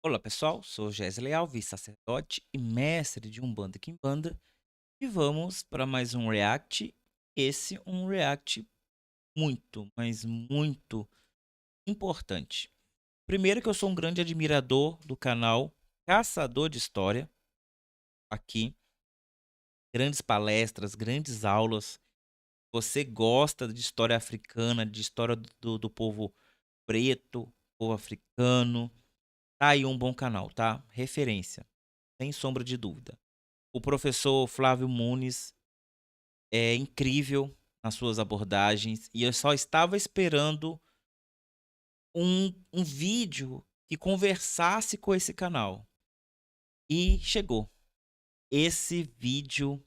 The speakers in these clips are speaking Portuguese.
Olá pessoal, sou Gesley Alves, sacerdote e mestre de Umbanda e Quimbanda, e vamos para mais um react. Esse um react muito, mas muito importante. Primeiro que eu sou um grande admirador do canal Caçador de História, aqui, grandes palestras, grandes aulas. Você gosta de história africana, de história do povo preto, povo africano, tá aí um bom canal, tá? Referência, sem sombra de dúvida. O professor Flávio Nunes é incrível nas suas abordagens e eu só estava esperando um vídeo que conversasse com esse canal. E chegou. Esse vídeo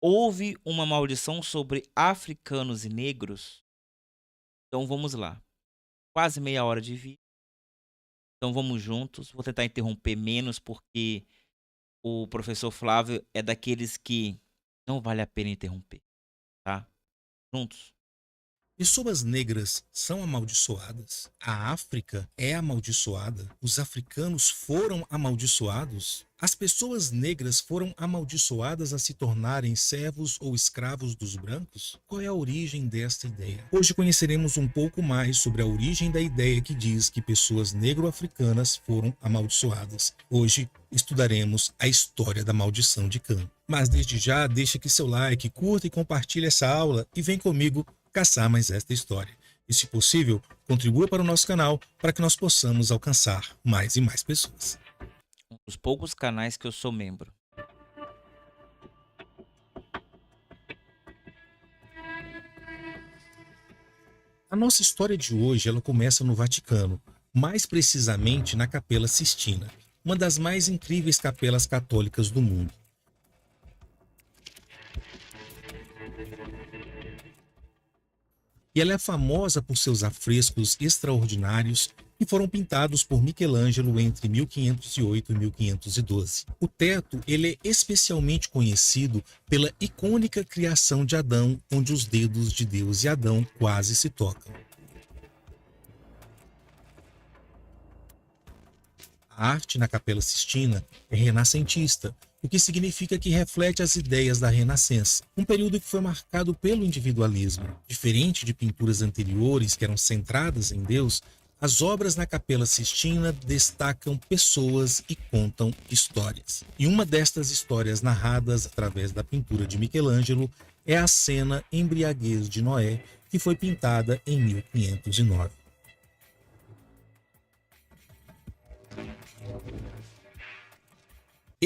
houve uma maldição sobre africanos e negros. Então vamos lá. Quase meia hora de vídeo. Então vamos juntos. Vou tentar interromper menos porque o professor Flávio é daqueles que não vale a pena interromper, tá? Juntos. Pessoas negras são amaldiçoadas? A África é amaldiçoada? Os africanos foram amaldiçoados? As pessoas negras foram amaldiçoadas a se tornarem servos ou escravos dos brancos? Qual é a origem desta ideia? Hoje conheceremos um pouco mais sobre a origem da ideia que diz que pessoas negro-africanas foram amaldiçoadas. Hoje estudaremos a história da maldição de Cã. Mas desde já, deixa aqui seu like, curta e compartilhe essa aula e vem comigo caçar mais esta história. E, se possível, contribua para o nosso canal para que nós possamos alcançar mais e mais pessoas. Um dos poucos canais que eu sou membro. A nossa história de hoje ela começa no Vaticano, mais precisamente na Capela Sistina, uma das mais incríveis capelas católicas do mundo. E ela é famosa por seus afrescos extraordinários que foram pintados por Michelangelo entre 1508 e 1512. O teto ele é especialmente conhecido pela icônica criação de Adão, onde os dedos de Deus e Adão quase se tocam. A arte na Capela Sistina é renascentista, o que significa que reflete as ideias da Renascença, um período que foi marcado pelo individualismo. Diferente de pinturas anteriores que eram centradas em Deus, as obras na Capela Sistina destacam pessoas e contam histórias. E uma destas histórias narradas através da pintura de Michelangelo é a cena Embriaguez de Noé, que foi pintada em 1509.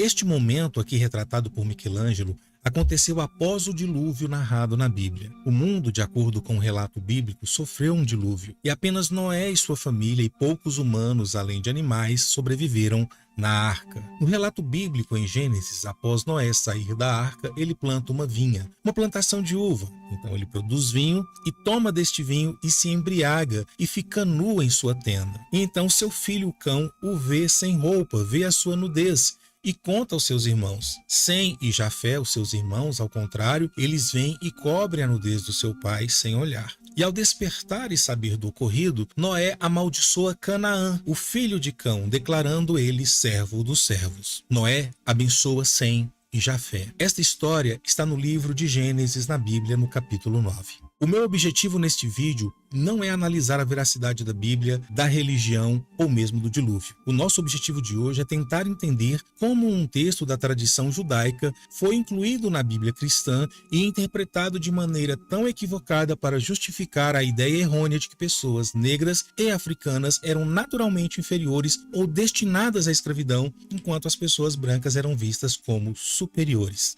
Este momento aqui retratado por Michelangelo aconteceu após o dilúvio narrado na Bíblia. O mundo, de acordo com o relato bíblico, sofreu um dilúvio e apenas Noé e sua família e poucos humanos, além de animais, sobreviveram na arca. No relato bíblico em Gênesis, após Noé sair da arca, ele planta uma vinha, uma plantação de uva. Então ele produz vinho e toma deste vinho e se embriaga e fica nu em sua tenda. E então seu filho Cão o vê sem roupa, vê a sua nudez e conta aos seus irmãos. Sem e Jafé, os seus irmãos, ao contrário, eles vêm e cobrem a nudez do seu pai sem olhar. E ao despertar e saber do ocorrido, Noé amaldiçoa Canaã, o filho de Cão, declarando ele servo dos servos. Noé abençoa Sem e Jafé. Esta história está no livro de Gênesis na Bíblia, no capítulo 9. O meu objetivo neste vídeo não é analisar a veracidade da Bíblia, da religião ou mesmo do dilúvio. O nosso objetivo de hoje é tentar entender como um texto da tradição judaica foi incluído na Bíblia cristã e interpretado de maneira tão equivocada para justificar a ideia errônea de que pessoas negras e africanas eram naturalmente inferiores ou destinadas à escravidão, enquanto as pessoas brancas eram vistas como superiores.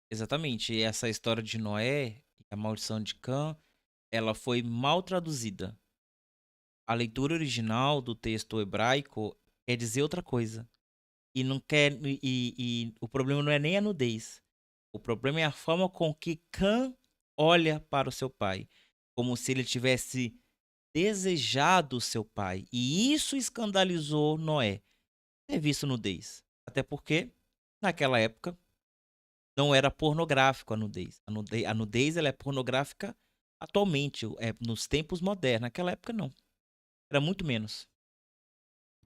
Exatamente. E essa história de Noé e a maldição de Cã, ela foi mal traduzida. A leitura original do texto hebraico quer dizer outra coisa. E não quer e o problema não é nem a nudez. O problema é a forma com que Cã olha para o seu pai, como se ele tivesse desejado o seu pai. E isso escandalizou Noé. Ter visto nudez. Até porque naquela época não era pornográfico a nudez. A nudez ela é pornográfica atualmente, nos tempos modernos. Naquela época não. Era muito menos.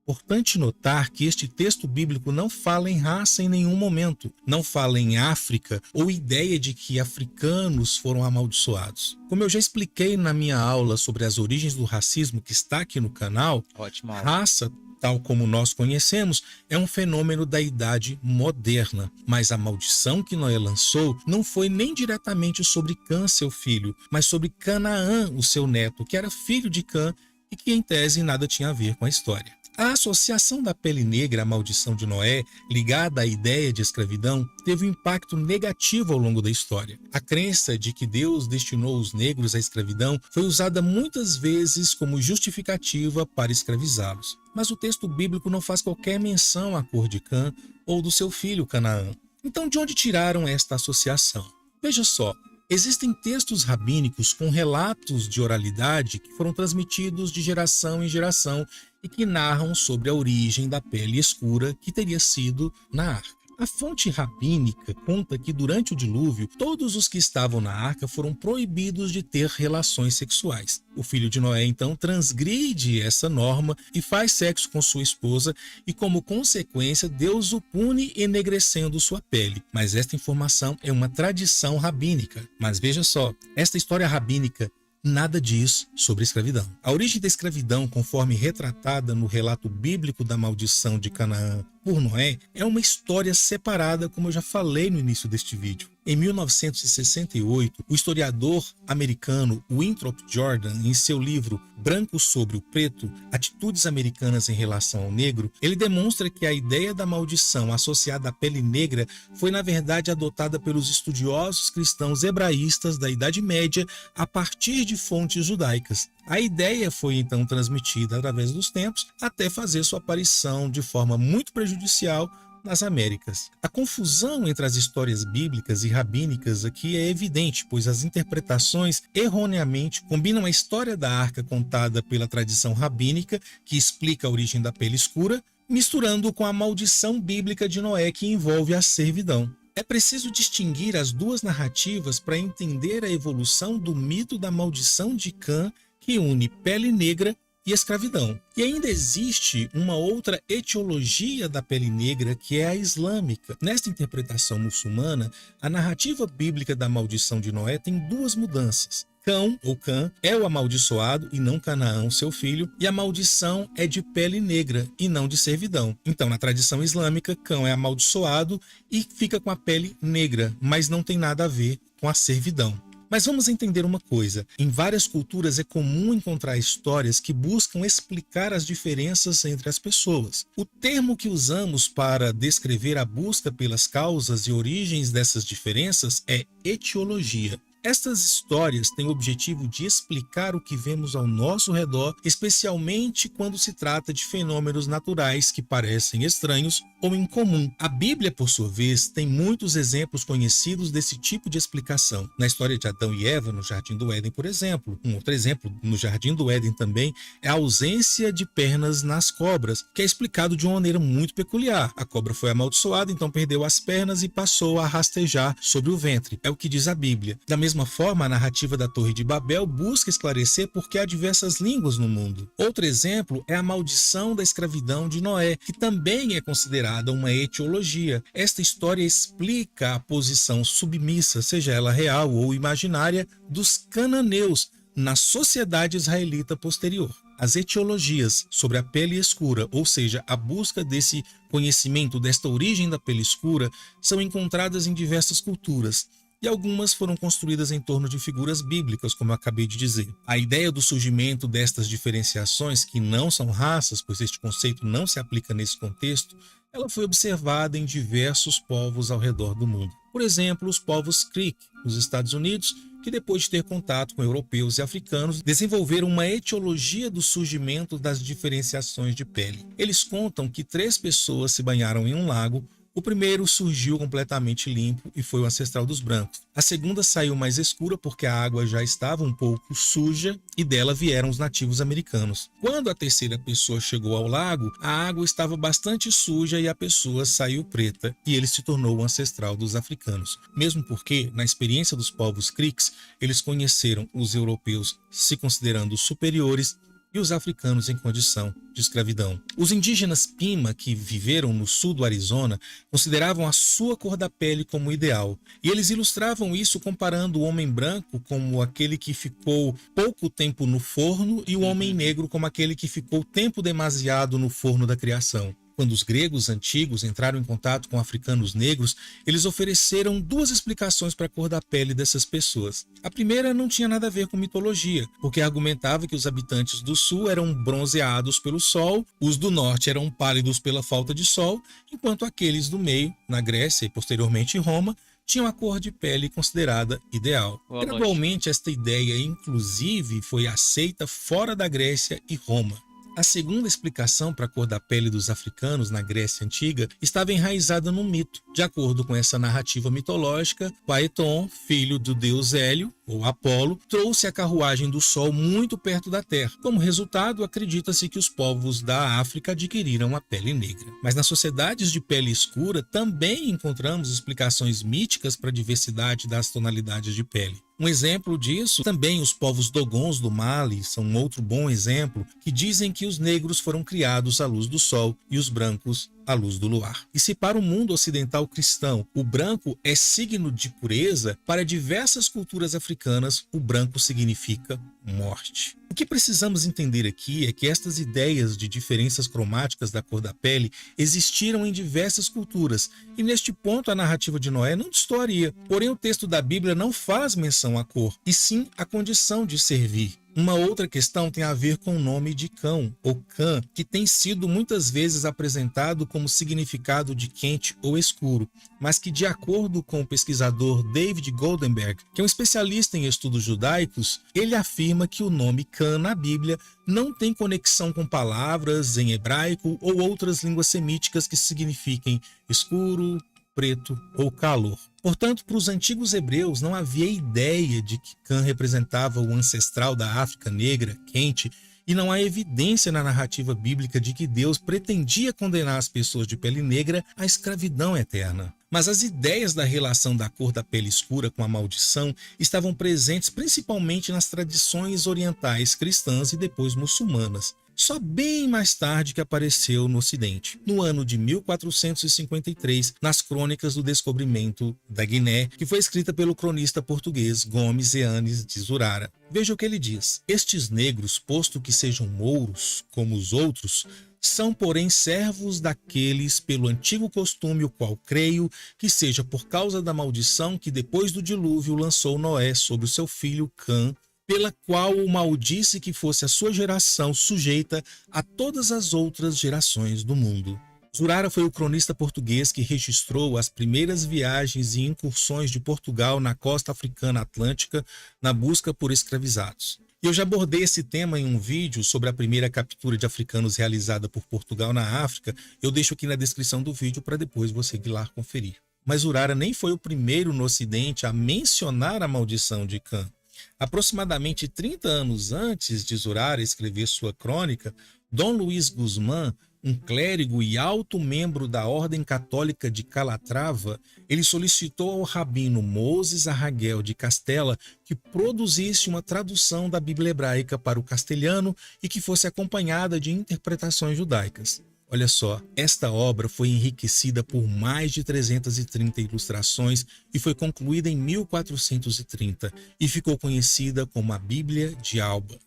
Importante notar que este texto bíblico não fala em raça em nenhum momento, não fala em África ou ideia de que africanos foram amaldiçoados. Como eu já expliquei na minha aula sobre as origens do racismo que está aqui no canal, Ótima aula. raça, tal como nós conhecemos, é um fenômeno da idade moderna. Mas a maldição que Noé lançou não foi nem diretamente sobre Cã, seu filho, mas sobre Canaã, o seu neto, que era filho de Cã e que em tese nada tinha a ver com a história. A associação da pele negra à maldição de Noé, ligada à ideia de escravidão, teve um impacto negativo ao longo da história. A crença de que Deus destinou os negros à escravidão foi usada muitas vezes como justificativa para escravizá-los. Mas o texto bíblico não faz qualquer menção à cor de Cã ou do seu filho Canaã. Então, de onde tiraram esta associação? Veja só. Existem textos rabínicos com relatos de oralidade que foram transmitidos de geração em geração e que narram sobre a origem da pele escura que teria sido na arca. A fonte rabínica conta que durante o dilúvio, todos os que estavam na arca foram proibidos de ter relações sexuais. O filho de Noé, então, transgride essa norma e faz sexo com sua esposa e, como consequência, Deus o pune enegrecendo sua pele. Mas esta informação é uma tradição rabínica. Mas veja só, esta história rabínica nada diz sobre a escravidão. A origem da escravidão, conforme retratada no relato bíblico da maldição de Canaã por Noé, é uma história separada, como eu já falei no início deste vídeo. Em 1968, o historiador americano Winthrop Jordan, em seu livro Branco sobre o Preto, Atitudes Americanas em Relação ao Negro, ele demonstra que a ideia da maldição associada à pele negra foi, na verdade, adotada pelos estudiosos cristãos hebraístas da Idade Média a partir de fontes judaicas. A ideia foi então transmitida através dos tempos até fazer sua aparição de forma muito prejudicial nas Américas. A confusão entre as histórias bíblicas e rabínicas aqui é evidente, pois as interpretações erroneamente combinam a história da arca contada pela tradição rabínica, que explica a origem da pele escura, misturando com a maldição bíblica de Noé, que envolve a servidão. É preciso distinguir as duas narrativas para entender a evolução do mito da maldição de Cã, que une pele negra e escravidão. E ainda existe uma outra etiologia da pele negra, que é a islâmica. Nesta interpretação muçulmana, a narrativa bíblica da maldição de Noé tem duas mudanças. Cão, ou Cã, é o amaldiçoado e não Canaã, seu filho, e a maldição é de pele negra e não de servidão. Então, na tradição islâmica, Cão é amaldiçoado e fica com a pele negra, mas não tem nada a ver com a servidão. Mas vamos entender uma coisa. Em várias culturas é comum encontrar histórias que buscam explicar as diferenças entre as pessoas. O termo que usamos para descrever a busca pelas causas e origens dessas diferenças é etiologia. Estas histórias têm o objetivo de explicar o que vemos ao nosso redor, especialmente quando se trata de fenômenos naturais que parecem estranhos ou incomum. A Bíblia, por sua vez, tem muitos exemplos conhecidos desse tipo de explicação. Na história de Adão e Eva, no Jardim do Éden, por exemplo. Um outro exemplo, no Jardim do Éden também, é a ausência de pernas nas cobras, que é explicado de uma maneira muito peculiar. A cobra foi amaldiçoada, então perdeu as pernas e passou a rastejar sobre o ventre. É o que diz a Bíblia. Da mesma forma, a narrativa da Torre de Babel busca esclarecer por que há diversas línguas no mundo. Outro exemplo é a maldição da escravidão de Noé, que também é considerada uma etiologia. Esta história explica a posição submissa, seja ela real ou imaginária, dos cananeus na sociedade israelita posterior. As etiologias sobre a pele escura, ou seja, a busca desse conhecimento desta origem da pele escura, são encontradas em diversas culturas. E algumas foram construídas em torno de figuras bíblicas, como eu acabei de dizer. A ideia do surgimento destas diferenciações, que não são raças, pois este conceito não se aplica nesse contexto, ela foi observada em diversos povos ao redor do mundo. Por exemplo, os povos Creek, nos Estados Unidos, que depois de ter contato com europeus e africanos, desenvolveram uma etiologia do surgimento das diferenciações de pele. Eles contam que 3 pessoas se banharam em um lago. O primeiro surgiu completamente limpo e foi o ancestral dos brancos. A segunda saiu mais escura porque a água já estava um pouco suja e dela vieram os nativos americanos. Quando a terceira pessoa chegou ao lago, a água estava bastante suja e a pessoa saiu preta e ele se tornou o ancestral dos africanos. Mesmo porque, na experiência dos povos Creeks, eles conheceram os europeus se considerando superiores e os africanos em condição de escravidão. Os indígenas Pima, que viveram no sul do Arizona, consideravam a sua cor da pele como ideal, e eles ilustravam isso comparando o homem branco como aquele que ficou pouco tempo no forno e o homem negro como aquele que ficou tempo demasiado no forno da criação. Quando os gregos antigos entraram em contato com africanos negros, eles ofereceram duas explicações para a cor da pele dessas pessoas. A primeira não tinha nada a ver com mitologia, porque argumentava que os habitantes do sul eram bronzeados pelo sol, os do norte eram pálidos pela falta de sol, enquanto aqueles do meio, na Grécia e posteriormente em Roma, tinham a cor de pele considerada ideal. Gradualmente, esta ideia, inclusive, foi aceita fora da Grécia e Roma. A segunda explicação para a cor da pele dos africanos na Grécia Antiga estava enraizada no mito. De acordo com essa narrativa mitológica, Paeton, filho do deus Hélio, ou Apolo, trouxe a carruagem do Sol muito perto da Terra. Como resultado, acredita-se que os povos da África adquiriram a pele negra. Mas nas sociedades de pele escura também encontramos explicações míticas para a diversidade das tonalidades de pele. Um exemplo disso, também os povos Dogons do Mali são um outro bom exemplo, que dizem que os negros foram criados à luz do sol e os brancos à luz do luar. E se para o mundo ocidental cristão o branco é signo de pureza, para diversas culturas africanas o branco significa morte. O que precisamos entender aqui é que estas ideias de diferenças cromáticas da cor da pele existiram em diversas culturas, e neste ponto a narrativa de Noé não destoaria. Porém, o texto da Bíblia não faz menção à cor, e sim à condição de servir. Uma outra questão tem a ver com o nome de Cão, ou Cã, que tem sido muitas vezes apresentado como significado de quente ou escuro, mas que, de acordo com o pesquisador David Goldenberg, que é um especialista em estudos judaicos, ele afirma que o nome Cã na Bíblia não tem conexão com palavras em hebraico ou outras línguas semíticas que signifiquem escuro, preto ou calor. Portanto, para os antigos hebreus não havia ideia de que Cã representava o ancestral da África negra, quente, e não há evidência na narrativa bíblica de que Deus pretendia condenar as pessoas de pele negra à escravidão eterna. Mas as ideias da relação da cor da pele escura com a maldição estavam presentes principalmente nas tradições orientais cristãs e depois muçulmanas. Só bem mais tarde que apareceu no Ocidente, no ano de 1453, nas Crônicas do Descobrimento da Guiné, que foi escrita pelo cronista português Gomes Eanes de Zurara. Veja o que ele diz: estes negros, posto que sejam mouros, como os outros, são, porém, servos daqueles pelo antigo costume, o qual creio que seja por causa da maldição que depois do dilúvio lançou Noé sobre o seu filho Cã, pela qual o maldisse que fosse a sua geração sujeita a todas as outras gerações do mundo. Zurara foi o cronista português que registrou as primeiras viagens e incursões de Portugal na costa africana atlântica na busca por escravizados. Eu já abordei esse tema em um vídeo sobre a primeira captura de africanos realizada por Portugal na África. Eu deixo aqui na descrição do vídeo para depois você ir lá conferir. Mas Zurara nem foi o primeiro no Ocidente a mencionar a maldição de Cã. Aproximadamente 30 anos antes de Zurara escrever sua crônica, Dom Luís Guzmán, um clérigo e alto membro da Ordem Católica de Calatrava, ele solicitou ao rabino Moses Arragel de Castela que produzisse uma tradução da Bíblia hebraica para o castelhano e que fosse acompanhada de interpretações judaicas. Olha só, esta obra foi enriquecida por mais de 330 ilustrações e foi concluída em 1430 e ficou conhecida como a Bíblia de Alba.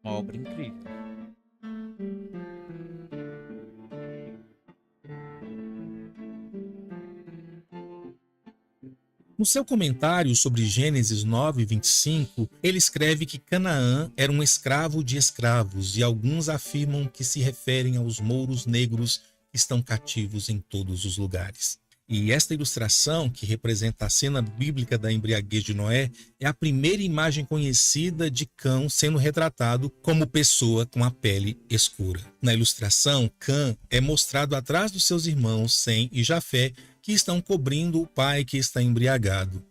Uma obra incrível. No seu comentário sobre Gênesis 9:25, ele escreve que Canaã era um escravo de escravos e alguns afirmam que se referem aos mouros negros que estão cativos em todos os lugares. E esta ilustração, que representa a cena bíblica da embriaguez de Noé, é a primeira imagem conhecida de Cã sendo retratado como pessoa com a pele escura. Na ilustração, Cã é mostrado atrás dos seus irmãos Sem e Jafé, que estão cobrindo o pai que está embriagado.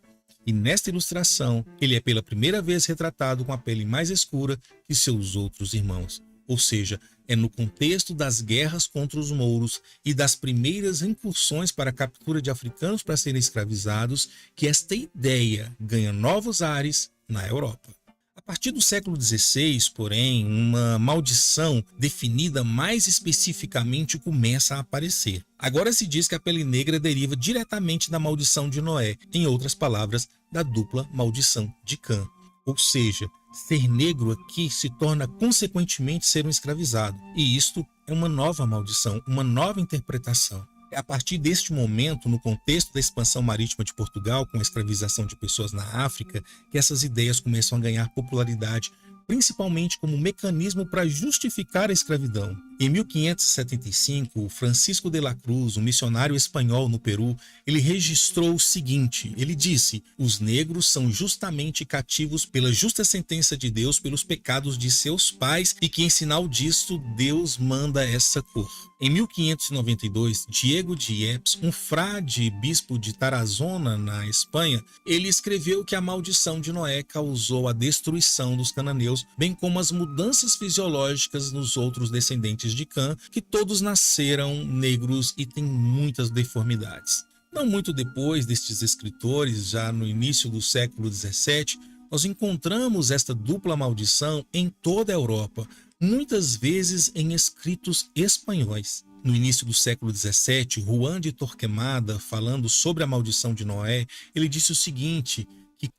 E nesta ilustração, ele é pela primeira vez retratado com a pele mais escura que seus outros irmãos. Ou seja, é no contexto das guerras contra os mouros e das primeiras incursões para a captura de africanos para serem escravizados que esta ideia ganha novos ares na Europa. A partir do século XVI, porém, uma maldição definida mais especificamente começa a aparecer. Agora se diz que a pele negra deriva diretamente da maldição de Noé, em outras palavras, da dupla maldição de Cã. Ou seja, ser negro aqui se torna consequentemente ser um escravizado. E isto é uma nova maldição, uma nova interpretação. É a partir deste momento, no contexto da expansão marítima de Portugal, com a escravização de pessoas na África, que essas ideias começam a ganhar popularidade, principalmente como mecanismo para justificar a escravidão. Em 1575, Francisco de la Cruz, um missionário espanhol no Peru, ele registrou o seguinte, ele disse: os negros são justamente cativos pela justa sentença de Deus pelos pecados de seus pais e que em sinal disto Deus manda essa cor. Em 1592, Diego de Yepes, um frade bispo de Tarazona, na Espanha, ele escreveu que a maldição de Noé causou a destruição dos cananeus, bem como as mudanças fisiológicas nos outros descendentes de Cã, que todos nasceram negros e têm muitas deformidades. Não muito depois destes escritores, já no início do século XVII, nós encontramos esta dupla maldição em toda a Europa, muitas vezes em escritos espanhóis. No início do século XVII, Juan de Torquemada, falando sobre a maldição de Noé, ele disse o seguinte, que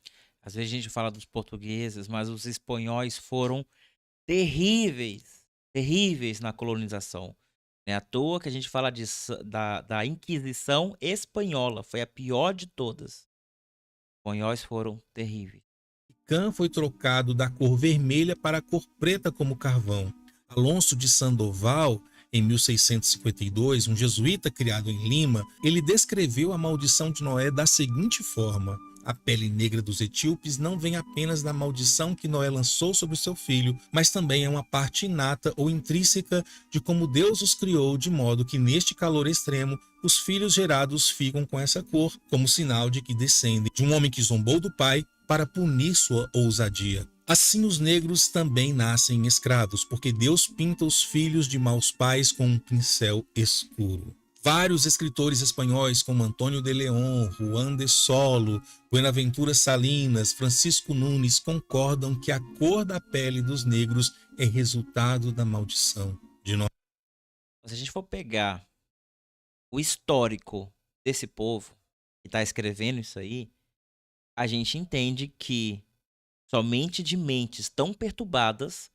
Às vezes a gente fala dos portugueses, mas os espanhóis foram terríveis, terríveis na colonização. Não é à toa que a gente fala da Inquisição Espanhola, foi a pior de todas. Os espanhóis foram terríveis. Cã foi trocado da cor vermelha para a cor preta como carvão. Alonso de Sandoval, em 1652, um jesuíta criado em Lima, ele descreveu a maldição de Noé da seguinte forma: a pele negra dos etíopes não vem apenas da maldição que Noé lançou sobre seu filho, mas também é uma parte inata ou intrínseca de como Deus os criou, de modo que neste calor extremo os filhos gerados ficam com essa cor, como sinal de que descendem de um homem que zombou do pai para punir sua ousadia. Assim os negros também nascem escravos, porque Deus pinta os filhos de maus pais com um pincel escuro. Vários escritores espanhóis, como Antônio de León, Juan de Solo, Buenaventura Salinas, Francisco Nunes, concordam que a cor da pele dos negros é resultado da maldição de Noé. Se a gente for pegar o histórico desse povo que está escrevendo isso aí, a gente entende que somente de mentes tão perturbadas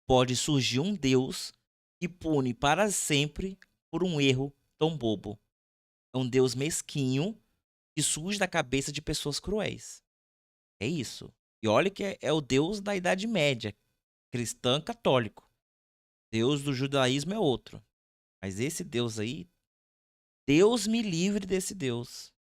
pode surgir um Deus que pune para sempre por um erro tão bobo. É um Deus mesquinho que surge da cabeça de pessoas cruéis. É isso. E olha que é o Deus da Idade Média, cristã católico. Deus do judaísmo é outro. Mas esse Deus aí, Deus me livre desse Deus.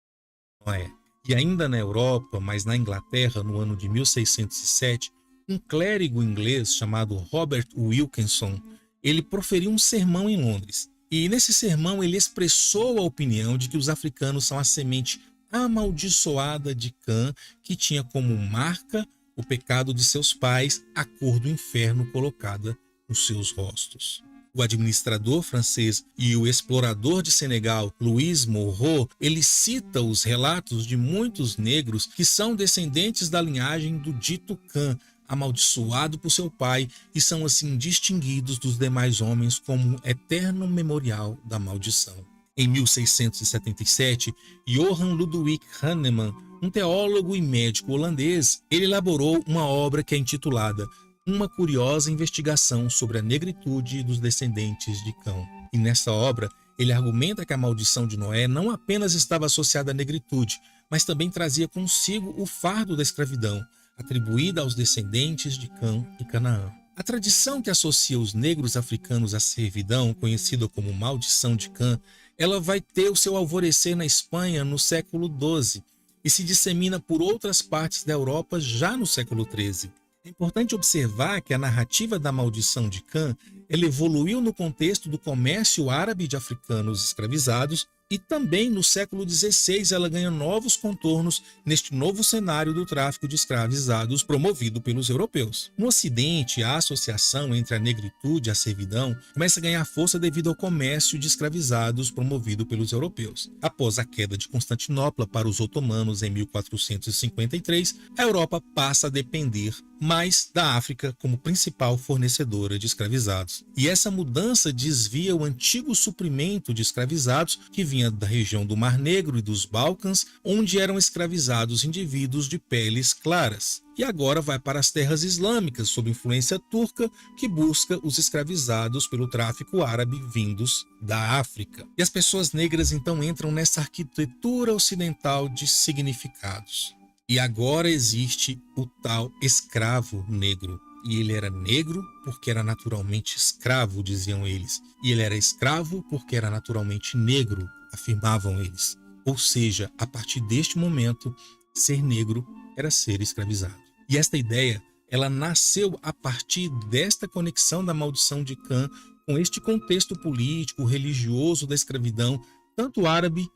Noé. E ainda na Europa, mas na Inglaterra, no ano de 1607, um clérigo inglês chamado Robert Wilkinson, ele proferiu um sermão em Londres. E nesse sermão ele expressou a opinião de que os africanos são a semente amaldiçoada de Cã, que tinha como marca o pecado de seus pais, a cor do inferno colocada nos seus rostos. O administrador francês e o explorador de Senegal, Louis Moreau, ele cita os relatos de muitos negros que são descendentes da linhagem do dito Cã, amaldiçoado por seu pai, e são assim distinguidos dos demais homens como um eterno memorial da maldição. Em 1677, Johann Ludwig Hahnemann, um teólogo e médico holandês, ele elaborou uma obra que é intitulada Uma Curiosa Investigação sobre a Negritude dos Descendentes de Cã. E nessa obra, ele argumenta que a maldição de Noé não apenas estava associada à negritude, mas também trazia consigo o fardo da escravidão, atribuída aos descendentes de Cã e Canaã. A tradição que associa os negros africanos à servidão, conhecida como maldição de Cã, ela vai ter o seu alvorecer na Espanha no século XII e se dissemina por outras partes da Europa já no século XIII. É importante observar que a narrativa da maldição de Cã ela evoluiu no contexto do comércio árabe de africanos escravizados e também no século XVI ela ganha novos contornos neste novo cenário do tráfico de escravizados promovido pelos europeus. No Ocidente, a associação entre a negritude e a servidão começa a ganhar força devido ao comércio de escravizados promovido pelos europeus. Após a queda de Constantinopla para os otomanos em 1453, a Europa passa a depender mas da África como principal fornecedora de escravizados. E essa mudança desvia o antigo suprimento de escravizados que vinha da região do Mar Negro e dos Balcãs, onde eram escravizados indivíduos de peles claras. E agora vai para as terras islâmicas, sob influência turca, que busca os escravizados pelo tráfico árabe vindos da África. E as pessoas negras então entram nessa arquitetura ocidental de significados. E agora existe o tal escravo negro. E ele era negro porque era naturalmente escravo, diziam eles. E ele era escravo porque era naturalmente negro, afirmavam eles. Ou seja, a partir deste momento, ser negro era ser escravizado. E esta ideia, ela nasceu a partir desta conexão da maldição de Cã com este contexto político, religioso da escravidão, tanto árabe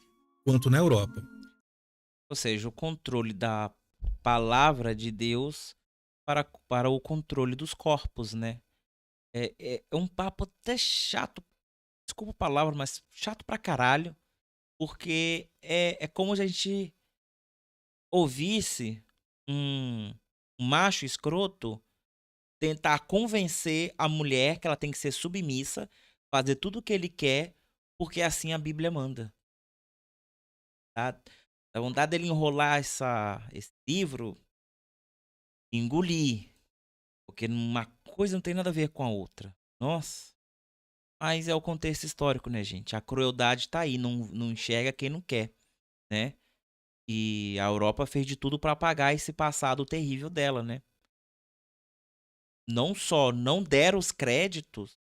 quanto na Europa. Ou seja, o controle da palavra de Deus para o controle dos corpos, né? É um papo até chato, desculpa a palavra, mas chato pra caralho, porque é como se a gente ouvisse um macho escroto tentar convencer a mulher que ela tem que ser submissa, fazer tudo o que ele quer, porque assim a Bíblia manda. Tá? Dá vontade dele enrolar esse livro e engolir, porque uma coisa não tem nada a ver com a outra. Nossa. Mas é o contexto histórico, né, gente? A crueldade tá aí, não enxerga quem não quer, né? E a Europa fez de tudo para apagar esse passado terrível dela, né? Não só não deram os créditos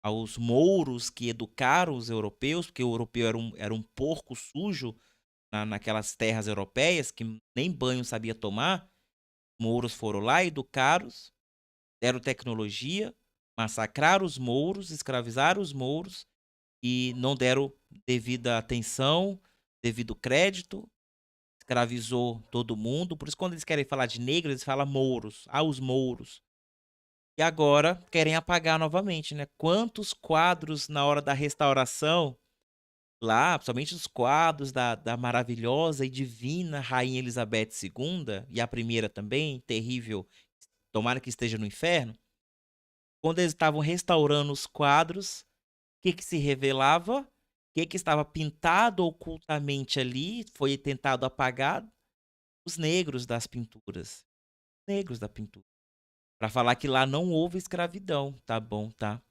aos mouros que educaram os europeus, porque o europeu era um porco sujo naquelas terras europeias que nem banho sabia tomar. Mouros foram lá, educaram-os, deram tecnologia, massacraram os mouros, escravizaram os mouros e não deram devida atenção, devido crédito, escravizou todo mundo. Por isso, quando eles querem falar de negros, eles falam mouros. Ah, os mouros. E agora querem apagar novamente, né? Quantos quadros na hora da restauração, lá, principalmente os quadros da maravilhosa e divina Rainha Elizabeth II, e a primeira também, terrível, tomara que esteja no inferno. Quando eles estavam restaurando os quadros, o que se revelava? O que estava pintado ocultamente ali, foi tentado apagar? Os negros das pinturas. Negros da pintura. Para falar que lá não houve escravidão. Tá bom, tá?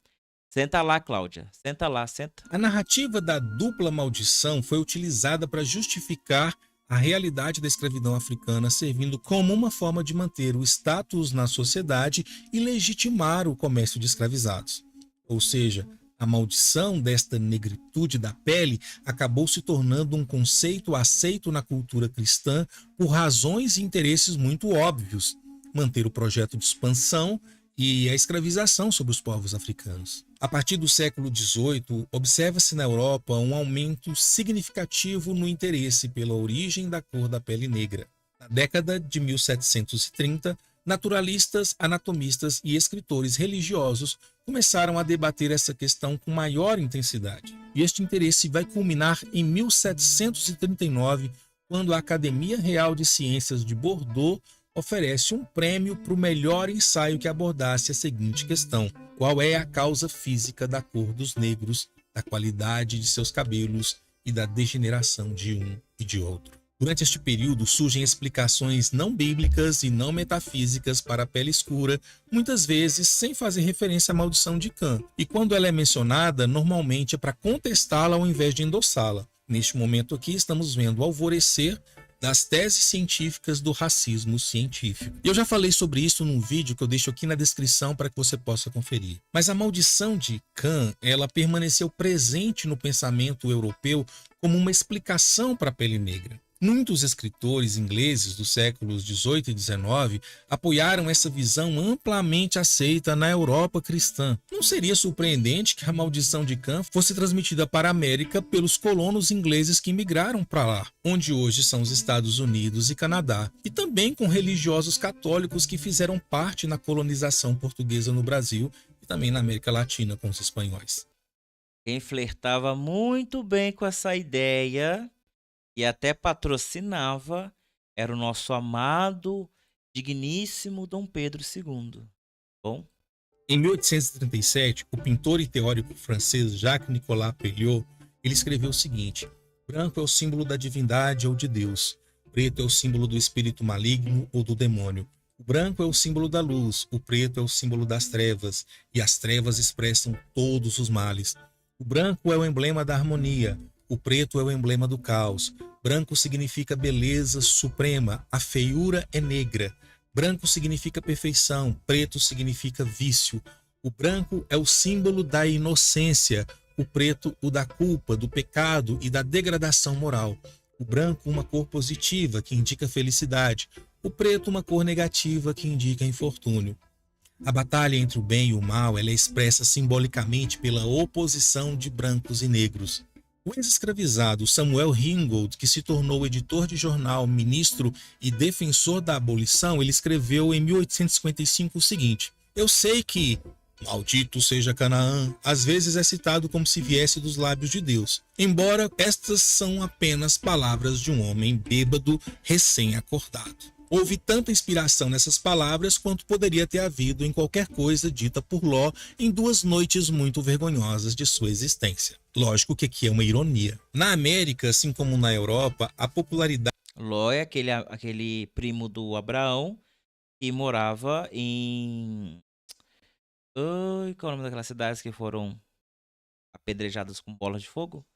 Senta lá, Cláudia. Senta lá, senta. A narrativa da dupla maldição foi utilizada para justificar a realidade da escravidão africana, servindo como uma forma de manter o status na sociedade e legitimar o comércio de escravizados. Ou seja, a maldição desta negritude da pele acabou se tornando um conceito aceito na cultura cristã por razões e interesses muito óbvios: manter o projeto de expansão e a escravização sobre os povos africanos. A partir do século XVIII, observa-se na Europa um aumento significativo no interesse pela origem da cor da pele negra. Na década de 1730, naturalistas, anatomistas e escritores religiosos começaram a debater essa questão com maior intensidade. E este interesse vai culminar em 1739, quando a Academia Real de Ciências de Bordeaux oferece um prêmio para o melhor ensaio que abordasse a seguinte questão: qual é a causa física da cor dos negros, da qualidade de seus cabelos e da degeneração de um e de outro? Durante este período surgem explicações não bíblicas e não metafísicas para a pele escura, muitas vezes sem fazer referência à maldição de Cã, e quando ela é mencionada, normalmente é para contestá-la ao invés de endossá-la. Neste momento aqui estamos vendo o alvorecer das teses científicas do racismo científico. E eu já falei sobre isso num vídeo que eu deixo aqui na descrição para que você possa conferir. Mas a maldição de Cã, ela permaneceu presente no pensamento europeu como uma explicação para a pele negra. Muitos escritores ingleses dos séculos XVIII e XIX apoiaram essa visão amplamente aceita na Europa cristã. Não seria surpreendente que a maldição de Cã fosse transmitida para a América pelos colonos ingleses que imigraram para lá, onde hoje são os Estados Unidos e Canadá, e também com religiosos católicos que fizeram parte na colonização portuguesa no Brasil e também na América Latina com os espanhóis. Quem flertava muito bem com essa ideia e até patrocinava era o nosso amado digníssimo Dom Pedro II. Bom, Em 1837, o pintor e teórico francês Jacques-Nicolas Pelliot, ele escreveu o seguinte: branco é o símbolo da divindade ou de Deus, preto é o símbolo do espírito maligno ou do demônio. O branco é o símbolo da luz, o preto é o símbolo das trevas, e as trevas expressam todos os males. O branco é o emblema da harmonia, o preto é o emblema do caos. Branco significa beleza suprema, a feiura é negra. Branco significa perfeição, preto significa vício. O branco é o símbolo da inocência, o preto o da culpa, do pecado e da degradação moral. O branco uma cor positiva, que indica felicidade. O preto uma cor negativa, que indica infortúnio. A batalha entre o bem e o mal ela é expressa simbolicamente pela oposição de brancos e negros. O ex-escravizado Samuel Ringgold, que se tornou editor de jornal, ministro e defensor da abolição, ele escreveu em 1855 o seguinte: eu sei que maldito seja Canaã, às vezes é citado como se viesse dos lábios de Deus, embora estas são apenas palavras de um homem bêbado recém-acordado. Houve tanta inspiração nessas palavras quanto poderia ter havido em qualquer coisa dita por Ló em 2 noites muito vergonhosas de sua existência. Lógico que aqui é uma ironia. Na América, assim como na Europa, a popularidade Ló é aquele primo do Abraão que morava em. Ai, qual é o nome daquelas cidades que foram apedrejadas com bolas de fogo?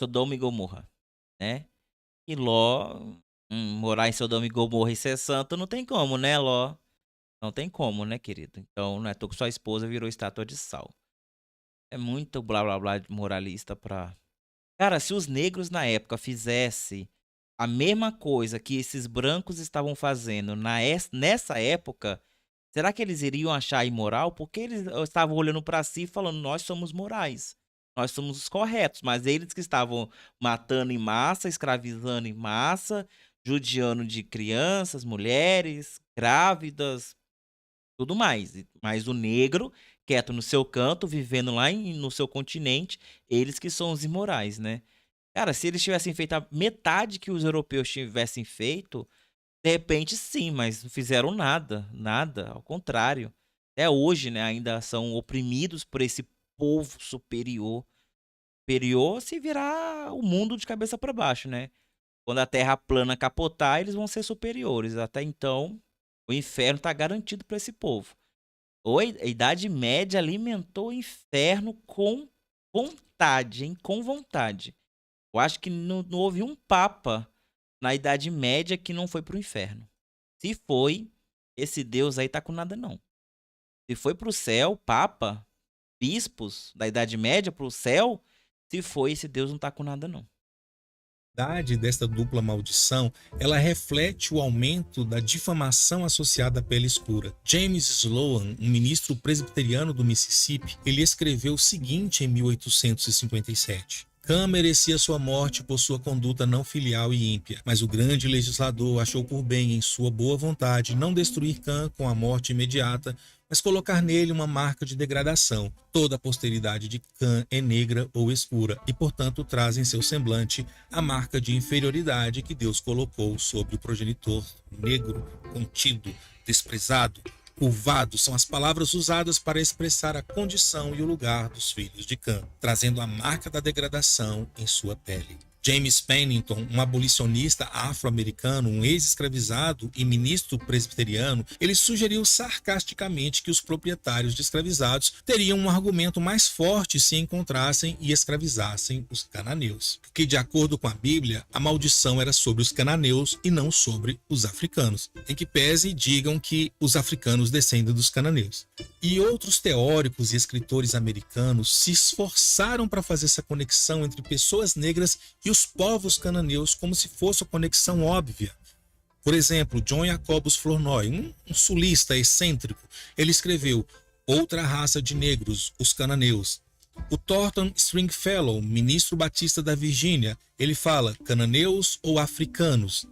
Sodoma e Gomorra, né? E Ló, morar em Sodoma e Gomorra e ser santo não tem como, né, Ló? Não tem como, né, querido? Então, não é tô que sua esposa virou estátua de sal. É muito blá blá blá de moralista pra. Cara, se os negros na época fizessem a mesma coisa que esses brancos estavam fazendo nessa época, será que eles iriam achar imoral? Porque eles estavam olhando pra si e falando, nós somos morais. Nós somos os corretos. Mas eles que estavam matando em massa, escravizando em massa, judiando de crianças, mulheres, grávidas, tudo mais. Mas o negro, quieto no seu canto, vivendo lá no seu continente, eles que são os imorais, né? Cara, se eles tivessem feito a metade que os europeus tivessem feito, de repente sim, mas não fizeram nada, nada, ao contrário. Até hoje, né, ainda são oprimidos por esse povo superior. Superior se virar o mundo de cabeça para baixo, né? Quando a terra plana capotar, eles vão ser superiores. Até então, o inferno está garantido para esse povo. A Idade Média alimentou o inferno com vontade, hein? Com vontade. Eu acho que não houve um papa na Idade Média que não foi pro inferno. Se foi, esse Deus aí tá com nada não. Se foi pro céu, papa, bispos da Idade Média pro céu, se foi, esse Deus não tá com nada não. desta dupla maldição, ela reflete o aumento da difamação associada à pele escura. James Sloan, um ministro presbiteriano do Mississippi, ele escreveu o seguinte em 1857: Cã merecia sua morte por sua conduta não filial e ímpia, mas o grande legislador achou por bem, em sua boa vontade, não destruir Cã com a morte imediata, mas colocar nele uma marca de degradação. Toda a posteridade de Cã é negra ou escura e, portanto, traz em seu semblante a marca de inferioridade que Deus colocou sobre o progenitor negro, contido, desprezado. Curvado são as palavras usadas para expressar a condição e o lugar dos filhos de Cã, trazendo a marca da degradação em sua pele. James Pennington, um abolicionista afro-americano, um ex-escravizado e ministro presbiteriano, ele sugeriu sarcasticamente que os proprietários de escravizados teriam um argumento mais forte se encontrassem e escravizassem os cananeus. Porque, de acordo com a Bíblia, a maldição era sobre os cananeus e não sobre os africanos, em que pese digam que os africanos descendem dos cananeus. E outros teóricos e escritores americanos se esforçaram para fazer essa conexão entre pessoas negras e os povos cananeus como se fosse uma conexão óbvia. Por exemplo, John Jacobus Flournoy, um sulista excêntrico, ele escreveu Outra raça de negros, os cananeus. O Thornton Stringfellow, ministro batista da Virgínia, ele fala cananeus ou africanos.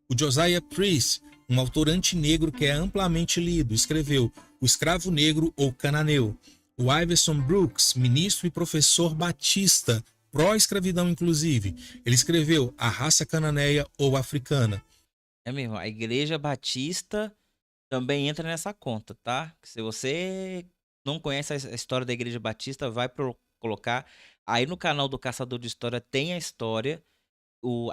O Josiah Priest, um autor antinegro que é amplamente lido, escreveu O Escravo Negro ou Cananeu. O Iverson Brooks, ministro e professor batista, pró-escravidão inclusive, ele escreveu A Raça Cananeia ou Africana. É mesmo, a Igreja Batista também entra nessa conta, tá? Se você não conhece a história da Igreja Batista, vai colocar. Aí no canal do Caçador de História tem a história,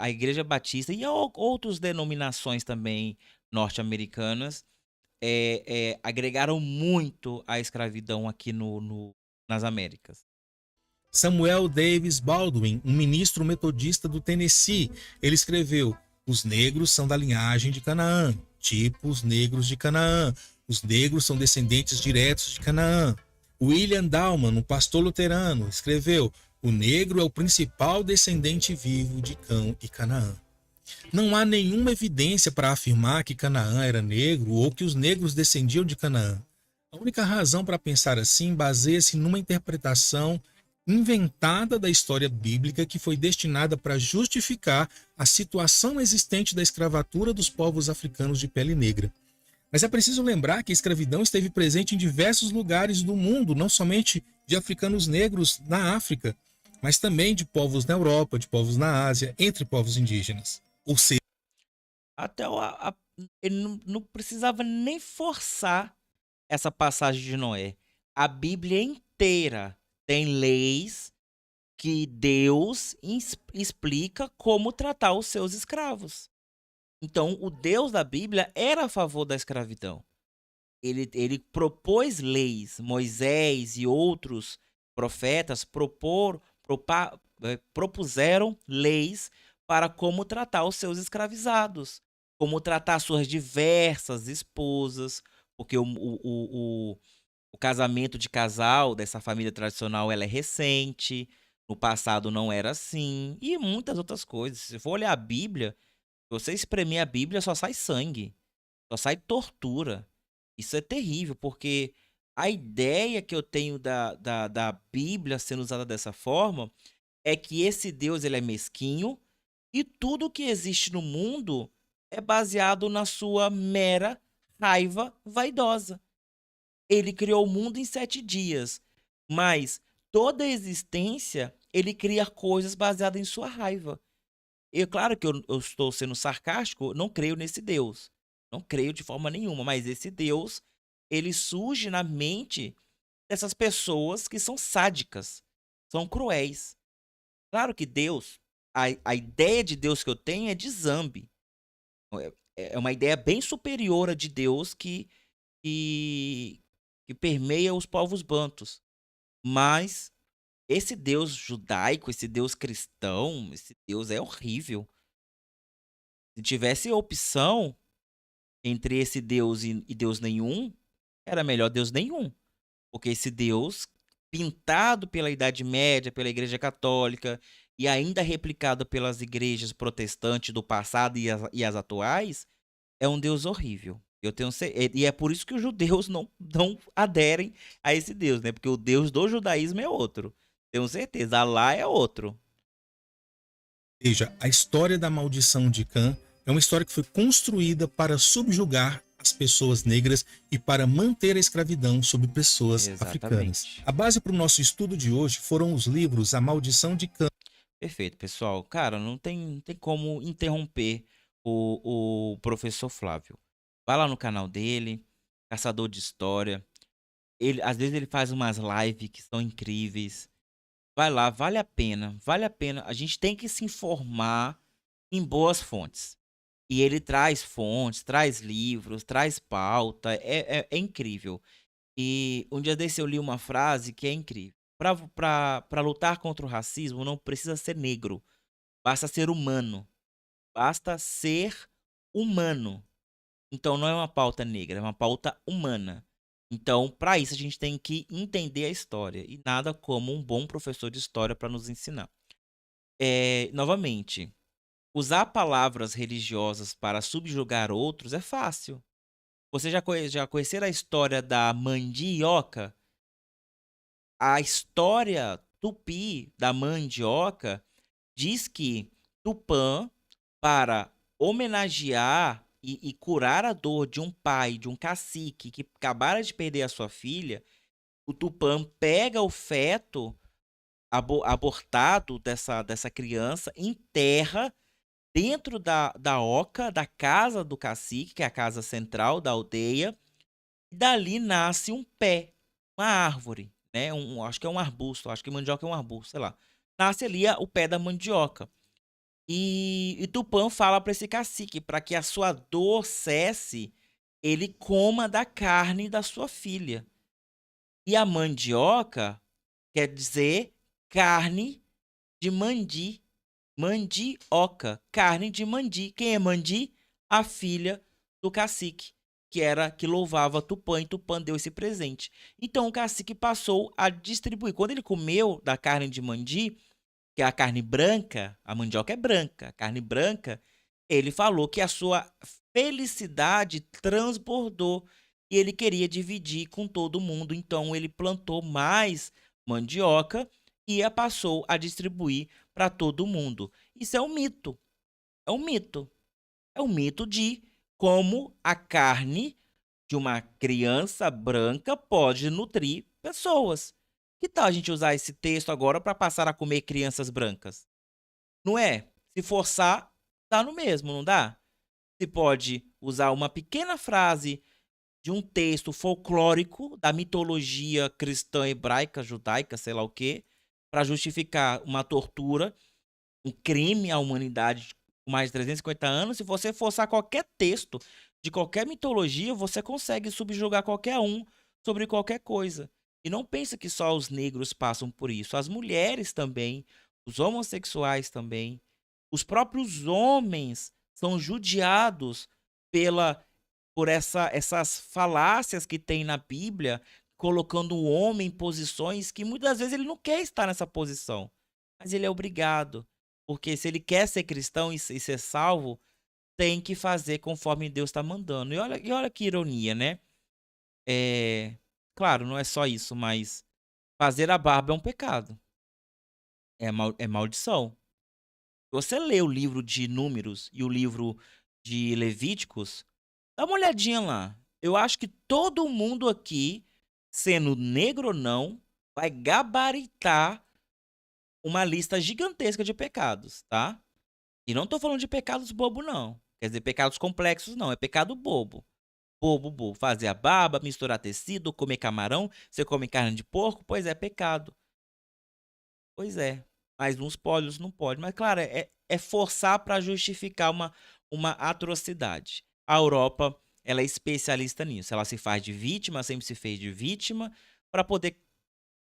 a Igreja Batista e outras denominações também norte-americanas agregaram muito a escravidão aqui nas Américas. Samuel Davis Baldwin, um ministro metodista do Tennessee, ele escreveu: os negros são da linhagem de Canaã, tipo os negros de Canaã. Os negros são descendentes diretos de Canaã. William Dowman, um pastor luterano, escreveu: o negro é o principal descendente vivo de Cão e Canaã. Não há nenhuma evidência para afirmar que Canaã era negro ou que os negros descendiam de Canaã. A única razão para pensar assim baseia-se numa interpretação inventada da história bíblica que foi destinada para justificar a situação existente da escravatura dos povos africanos de pele negra. Mas é preciso lembrar que a escravidão esteve presente em diversos lugares do mundo, não somente de africanos negros na África, mas também de povos na Europa, de povos na Ásia, entre povos indígenas. Ou seja, Até ele não precisava nem forçar essa passagem de Noé. A Bíblia inteira tem leis que Deus explica como tratar os seus escravos. Então, o Deus da Bíblia era a favor da escravidão. Ele propôs leis. Moisés e outros profetas propuseram leis para como tratar os seus escravizados, como tratar suas diversas esposas, porque o casamento de casal dessa família tradicional ela é recente, no passado não era assim, e muitas outras coisas. Se for olhar a Bíblia, se você espremer a Bíblia, só sai sangue, só sai tortura. Isso é terrível, porque a ideia que eu tenho da Bíblia sendo usada dessa forma é que esse Deus ele é mesquinho e tudo que existe no mundo é baseado na sua mera raiva vaidosa. Ele criou o mundo em 7 dias, mas toda a existência ele cria coisas baseadas em sua raiva. E claro que eu estou sendo sarcástico, não creio nesse Deus. Não creio de forma nenhuma, mas esse Deus, ele surge na mente dessas pessoas que são sádicas, são cruéis. Claro que Deus, a ideia de Deus que eu tenho é de Zambi. É uma ideia bem superior a de Deus que, que permeia os povos bantus. Mas esse Deus judaico, esse Deus cristão, esse Deus é horrível. Se tivesse opção entre esse Deus e Deus nenhum, era melhor Deus nenhum. Porque esse Deus, pintado pela Idade Média, pela Igreja Católica, e ainda replicado pelas igrejas protestantes do passado e as atuais, é um Deus horrível. E é por isso que os judeus não aderem a esse Deus, né? Porque o Deus do judaísmo é outro. Tenho certeza, Alá é outro. a história da maldição de Cã é uma história que foi construída para subjugar as pessoas negras e para manter a escravidão sobre pessoas africanas. Exatamente. A base para o nosso estudo de hoje foram os livros A Maldição de Cã. Perfeito, pessoal. Cara, não tem como interromper o professor Flávio. Vai lá no canal dele, Caçador de História. Às vezes ele faz umas lives que são incríveis. Vai lá, vale a pena, vale a pena. A gente tem que se informar em boas fontes. E ele traz fontes, traz livros, traz pauta. É incrível. E um dia desse eu li uma frase que é incrível. Para lutar contra o racismo, não precisa ser negro. Basta ser humano. Basta ser humano. Então não é uma pauta negra, é uma pauta humana. Então, para isso, a gente tem que entender a história. E nada como um bom professor de história para nos ensinar. Novamente, usar palavras religiosas para subjugar outros é fácil. Você já conheceram a história da mandioca? A história tupi da mandioca diz que Tupã, para homenagear e curar a dor de um pai, de um cacique que acabara de perder a sua filha, o Tupã pega o feto abortado dessa criança, enterra dentro da oca, da casa do cacique, que é a casa central da aldeia, e dali nasce um pé, uma árvore, né? Acho que é um arbusto, acho que mandioca é um arbusto, sei lá. Nasce ali o pé da mandioca. E Tupã fala para esse cacique, para que a sua dor cesse, ele coma da carne da sua filha. E a mandioca quer dizer carne de mandi. Mandioca, carne de mandi. Quem é mandi? A filha do cacique, que louvava Tupã, e Tupã deu esse presente. Então o cacique passou a distribuir. Quando ele comeu da carne de mandi, que é a carne branca, a mandioca é branca, a carne branca, ele falou que a sua felicidade transbordou e ele queria dividir com todo mundo. Então ele plantou mais mandioca e a passou a distribuir para todo mundo. Isso é um mito. É um mito. É um mito de como a carne de uma criança branca pode nutrir pessoas. Que tal a gente usar esse texto agora para passar a comer crianças brancas? Não é? Se forçar, dá no mesmo, não dá? Se pode usar uma pequena frase de um texto folclórico da mitologia cristã hebraica, judaica, sei lá o quê, para justificar uma tortura, um crime à humanidade com mais de 350 anos. Se você forçar qualquer texto de qualquer mitologia, você consegue subjugar qualquer um sobre qualquer coisa. E não pensa que só os negros passam por isso. As mulheres também, os homossexuais também, os próprios homens são judiados pela essas falácias que tem na Bíblia, colocando o homem em posições que muitas vezes ele não quer estar nessa posição, mas ele é obrigado, porque se ele quer ser cristão e ser salvo, tem que fazer conforme Deus está mandando. E olha que ironia, né? É, claro, não é só isso, mas fazer a barba é um pecado, é maldição. Se você lê o livro de Números e o livro de Levíticos, dá uma olhadinha lá. Eu acho que todo mundo aqui, sendo negro ou não, vai gabaritar uma lista gigantesca de pecados, tá? E não tô falando de pecados bobo, não. Quer dizer, pecados complexos, não. É pecado bobo. Bobo, bobo. Fazer a barba, misturar tecido, comer camarão. Você come carne de porco? Pois é, pecado. Pois é. Mas uns pode, outros não pode. Mas, claro, é forçar para justificar uma atrocidade. A Europa, ela é especialista nisso. Ela se faz de vítima, sempre se fez de vítima, para poder,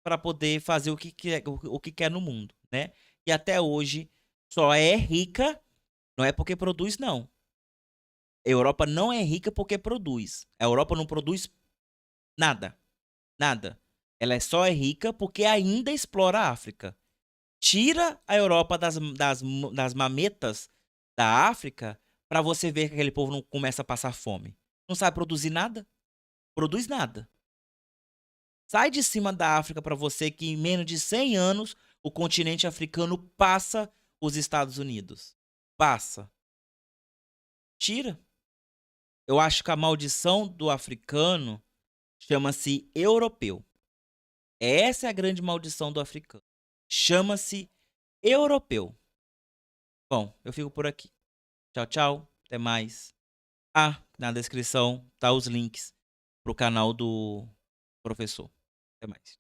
para poder fazer o que quer no mundo, né? E até hoje só é rica, não é porque produz, não. A Europa não é rica porque produz. A Europa não produz nada. Nada. Ela só é rica porque ainda explora a África. Tira a Europa das mametas da África para você ver que aquele povo não começa a passar fome. Não sabe produzir nada? Produz nada. Sai de cima da África para você que em menos de 100 anos o continente africano passa os Estados Unidos. Passa. Tira. Eu acho que a maldição do africano chama-se europeu. Essa é a grande maldição do africano. Chama-se europeu. Bom, eu fico por aqui. Tchau, tchau. Até mais. Ah, na descrição tá os links pro canal do professor. Até mais.